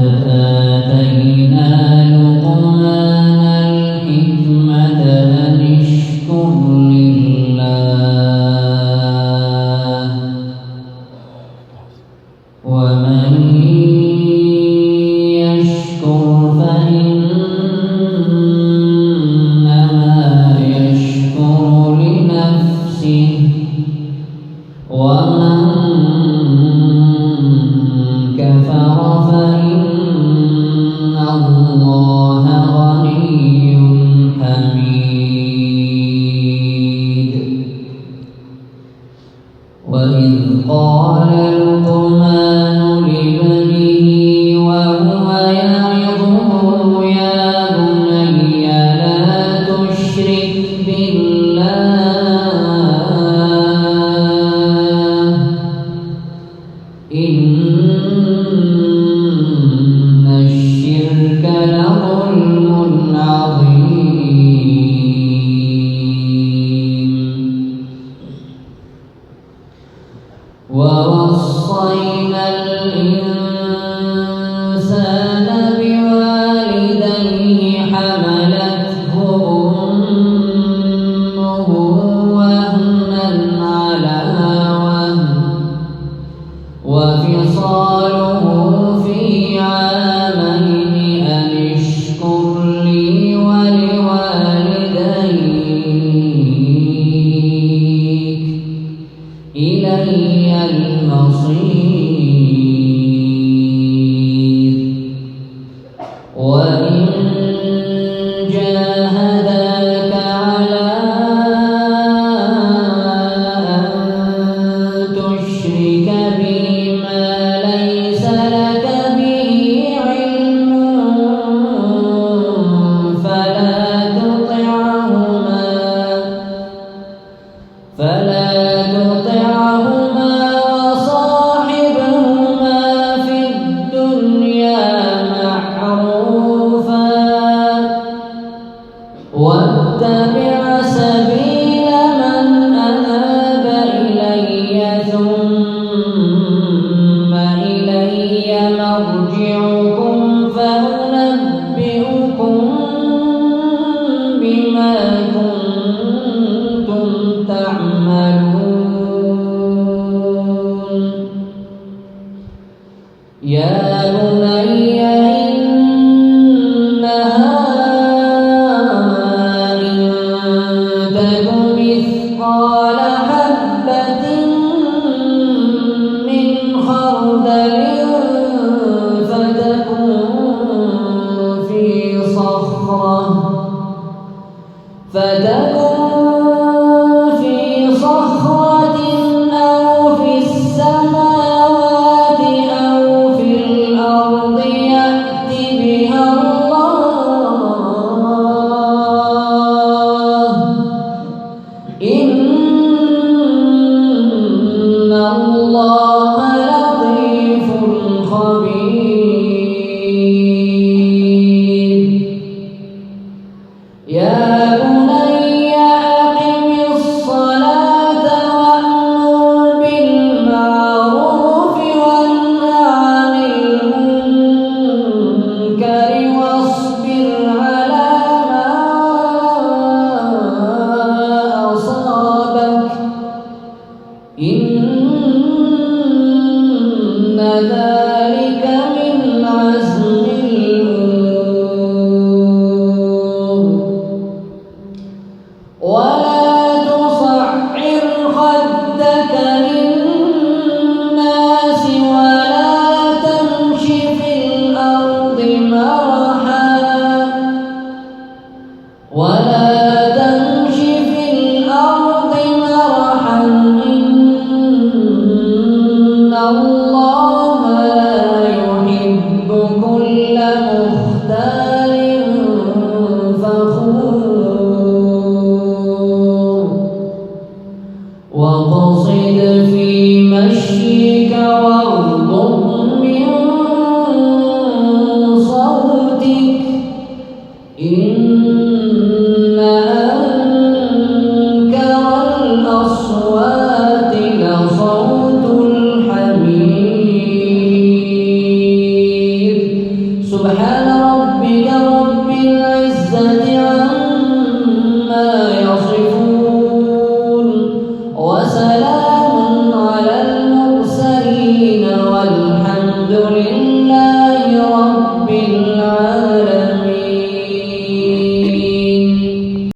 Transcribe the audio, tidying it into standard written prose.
آتينا لقمان الحكمة أن اشكر لله ومن يشكر فإنما يشكر لنفسه ومن كفر فإن الله غني حميد وإذ قال لقمان لابنه وهو يعظه يا بني لا تشرك بالله إن الشرك لظلم عظيم ووصينا الإنسان بوالديه حملته أمه وهنا على وهن وفصاله في عامين أن اشكر لي ولوالديك إلي المصير وإن جاهداك على أن تشرك بي ما ليس لك به علم فلا تطعهما وصاحبهما في الدنيا معروفا واتبع سبيل من أناب إلي ثم إلي مرجعكم فأنبئكم بما كنتم تعملون يا بني إنها إن تك مثقال حبة من خردل فتكن في صخرة أو في السماوات أو في الأرض يأت بها الله إن الله لطيف خبير يا بني أقم الصلاة وأمر بالمعروف وانه عن المنكر واصبر على ما أصابك إن ذلك من عزم ولا تصعر خدك للناس ولا تمش في الأرض مرحا إن الله لا يحب كل مختال فخور واقصد في